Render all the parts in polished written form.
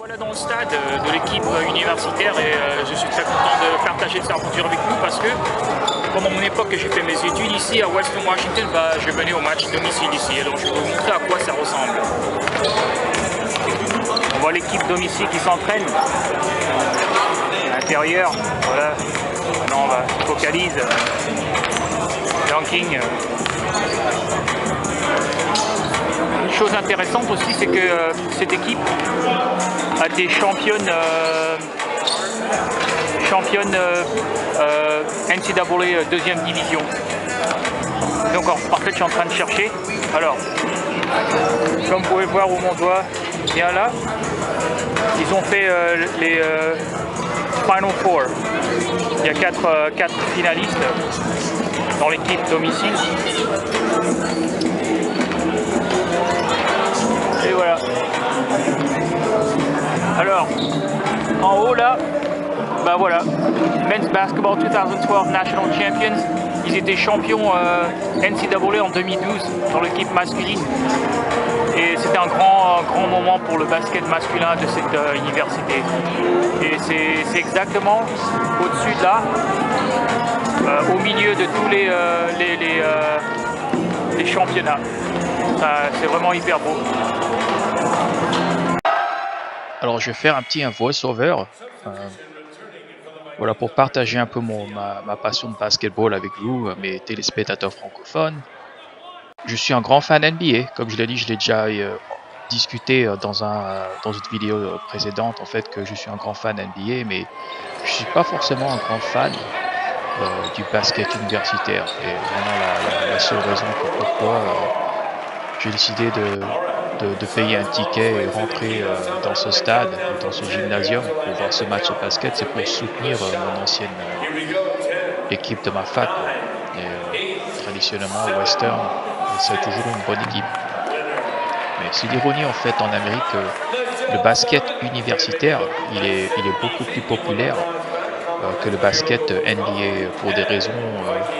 Voilà dans le stade de l'équipe universitaire et je suis très content de partager cette aventure avec vous parce que pendant mon époque que j'ai fait mes études ici à Western Washington, je venais au match domicile ici. Alors je vais vous montrer à quoi ça ressemble. On voit l'équipe domicile qui s'entraîne. À l'intérieur, voilà. Maintenant on va focalise. Dunking. Une chose intéressante aussi, c'est que cette équipe a été championne NCAA deuxième division. Donc en fait je suis en train de chercher. Alors, comme vous pouvez voir où mon doigt vient là, ils ont fait les Final Four. Il y a quatre finalistes dans l'équipe domicile. Et voilà. Alors, en haut là, voilà, Men's Basketball 2012 National Champions. Ils étaient champions NCAA en 2012 dans l'équipe masculine. Et c'était un grand moment pour le basket masculin de cette université. Et c'est exactement au-dessus de là, au milieu de tous les championnats. C'est vraiment hyper beau. Alors je vais faire un petit voice-over. Voilà, pour partager un peu ma passion de basketball avec vous, mes téléspectateurs francophones. Je suis un grand fan NBA, comme je l'ai dit, je l'ai déjà discuté dans une vidéo précédente, en fait, que je suis un grand fan NBA, mais je suis pas forcément un grand fan du basket universitaire. Et vraiment la seule raison pourquoi j'ai décidé de payer un ticket et rentrer dans ce stade, dans ce gymnasium pour voir ce match de basket, c'est pour soutenir mon ancienne équipe de ma fac. Et traditionnellement, Western, c'est toujours une bonne équipe. Mais c'est l'ironie en fait en Amérique, le basket universitaire, il est beaucoup plus populaire que le basket NBA pour des raisons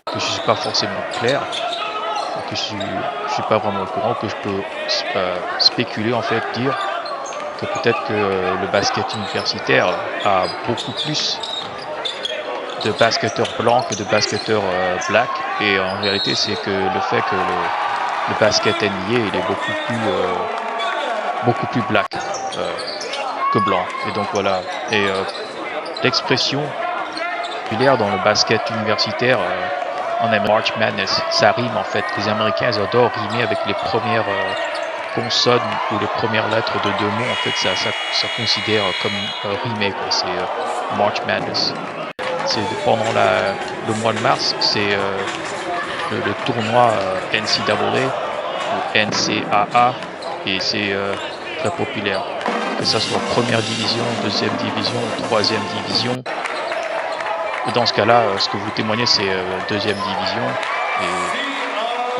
que je ne suis pas forcément clair, que je suis pas vraiment au courant, que je peux spéculer en fait, dire que peut-être que le basket universitaire a beaucoup plus de basketteurs blancs que de basketteurs blacks, et en réalité c'est que le fait que le basket NBA il est beaucoup plus black que blanc, et donc voilà. Et l'expression populaire dans le basket universitaire en March Madness, ça rime en fait. Les Américains ils adorent rimer avec les premières consonnes ou les premières lettres de deux mots. En fait, ça considère comme rimé, quoi. C'est March Madness. C'est pendant le mois de mars, c'est le tournoi NCAA ou NCAA, et c'est très populaire. Que ça soit première division, deuxième division, troisième division. Et dans ce cas-là, ce que vous témoignez, c'est deuxième division,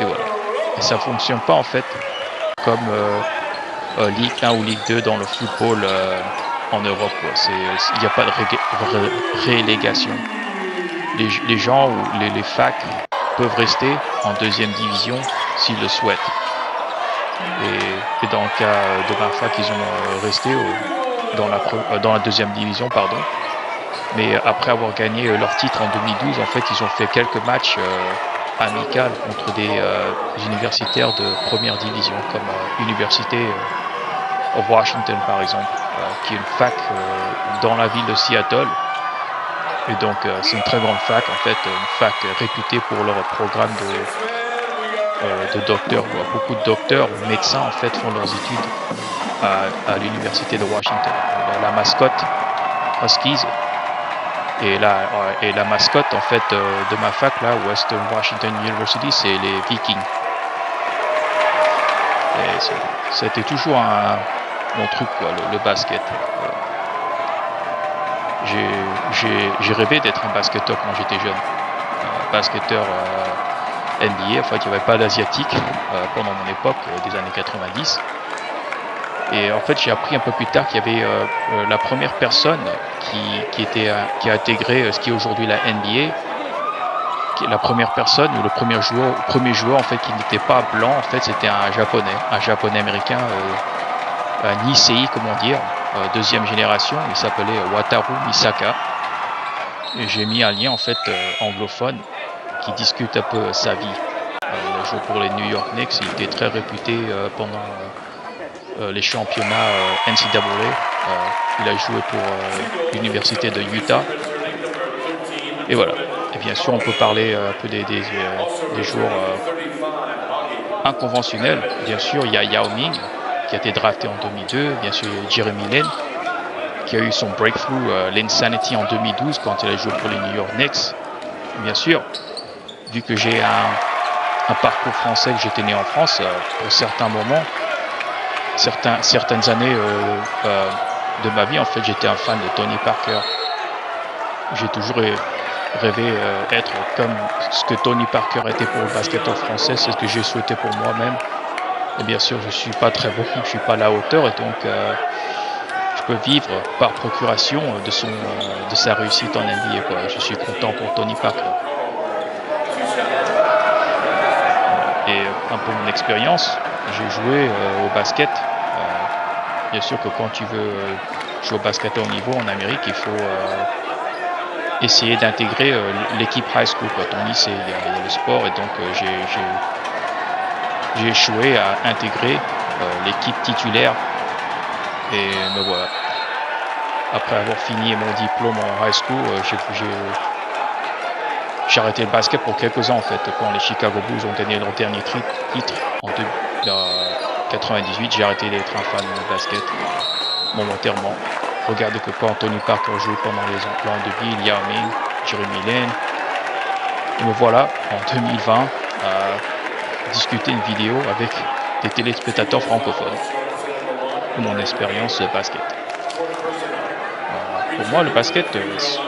et voilà. Et ça fonctionne pas en fait comme Ligue 1 ou Ligue 2 dans le football en Europe. Il n'y a pas de relégation. Les gens ou les facs peuvent rester en deuxième division s'ils le souhaitent. Et dans le cas de ma fac, ils ont resté dans la deuxième division, pardon. Mais après avoir gagné leur titre en 2012, en fait, ils ont fait quelques matchs amicaux contre des universitaires de première division, comme Université of Washington, par exemple, qui est une fac dans la ville de Seattle. Et donc, c'est une très grande fac, en fait, une fac réputée pour leur programme de docteurs. Beaucoup de docteurs, médecins, en fait, font leurs études à l'Université de Washington. La mascotte, Huskies. Et la mascotte en fait de ma fac là, Western Washington University, c'est les Vikings. Et c'était toujours mon truc, quoi, le basket. J'ai rêvé d'être un basketteur quand j'étais jeune, basketteur NBA. En fait, il n'y avait pas d'asiatique pendant mon époque des années 90. Et en fait, j'ai appris un peu plus tard qu'il y avait la première personne qui a intégré ce qui est aujourd'hui la NBA, qui est la première personne ou le premier joueur en fait qui n'était pas blanc. En fait, c'était un japonais américain, un Nisei, comment dire, deuxième génération. Il s'appelait Wataru Misaka. Et j'ai mis un lien en fait anglophone qui discute un peu sa vie. Il a joué pour les New York Knicks. Il était très réputé pendant les championnats NCAA. Il a joué pour l'université de Utah. Et voilà. Et bien sûr, on peut parler un peu des joueurs inconventionnels. Bien sûr, il y a Yao Ming qui a été drafté en 2002. Bien sûr, il y a Jeremy Lin qui a eu son breakthrough, l'Insanity en 2012 quand il a joué pour les New York Knicks. Et bien sûr, vu que j'ai un parcours français, que j'étais né en France, pour certains moments, certaines années de ma vie, en fait, j'étais un fan de Tony Parker. J'ai toujours rêvé être comme ce que Tony Parker était pour le basketteur français. C'est ce que j'ai souhaité pour moi-même. Et bien sûr, je ne suis pas très bon, je ne suis pas à la hauteur, et donc je peux vivre par procuration de sa réussite en NBA, quoi. Je suis content pour Tony Parker. Et un peu mon expérience, j'ai joué au basket. Bien sûr que quand tu veux jouer au basket à haut niveau en Amérique, il faut essayer d'intégrer l'équipe high school, quoi. Ton lycée, il y a le sport, et donc j'ai échoué à intégrer l'équipe titulaire. Et me voilà. Après avoir fini mon diplôme en high school, j'ai arrêté le basket pour quelques ans en fait. Quand les Chicago Bulls ont gagné leur dernier titre en 98, j'ai arrêté d'être un fan de basket momentairement. Regardez que quand Tony Parker joue pendant les plans de Bill, Yao Ming, Jeremy Lin. Et me voilà en 2020 à discuter une vidéo avec des téléspectateurs francophones de mon expérience de basket. Pour moi, le basket,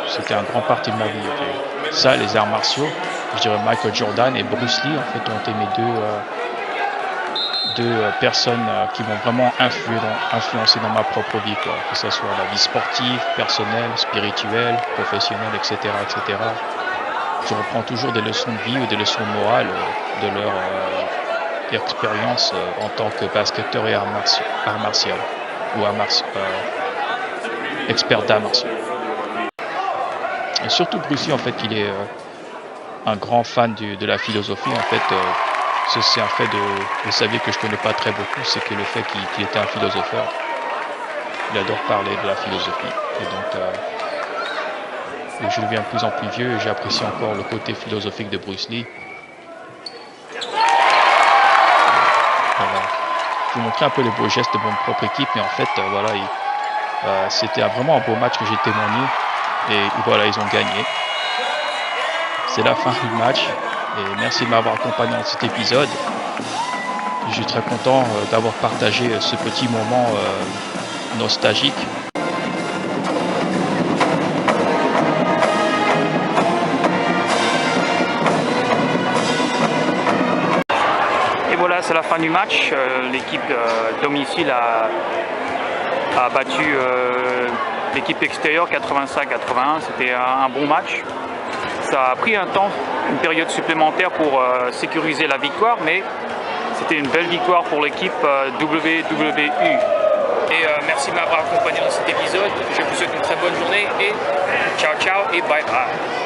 c'était un grand partie de ma vie. Okay. Ça, les arts martiaux, je dirais Michael Jordan et Bruce Lee, en fait, ont été mes deux personnes qui m'ont vraiment influencé dans ma propre vie, quoi. Que ce soit la vie sportive, personnelle, spirituelle, professionnelle, etc., etc. Je reprends toujours des leçons de vie ou des leçons de morale de leur expérience en tant que basketteur et art martial ou expert d'art martial. Et surtout Bruce Lee, en fait, il est un grand fan de la philosophie. En fait, c'est un fait de savoir que je connais pas très beaucoup, c'est que le fait qu'il était un philosopheur. Il adore parler de la philosophie. Et donc, je deviens de plus en plus vieux et j'apprécie encore le côté philosophique de Bruce Lee. Voilà. Je vous montrer un peu les beaux gestes de mon propre équipe, mais en fait, voilà, c'était vraiment un beau match que j'ai témoigné. Et voilà, ils ont gagné. C'est la fin du match. Et merci de m'avoir accompagné dans cet épisode. Je suis très content d'avoir partagé ce petit moment nostalgique. Et voilà, c'est la fin du match. L'équipe domicile a battu l'équipe extérieure 85-81. C'était un bon match. Ça a pris un temps, une période supplémentaire pour sécuriser la victoire, mais c'était une belle victoire pour l'équipe WWU. Et merci de m'avoir accompagné dans cet épisode. Je vous souhaite une très bonne journée et ciao ciao et bye bye.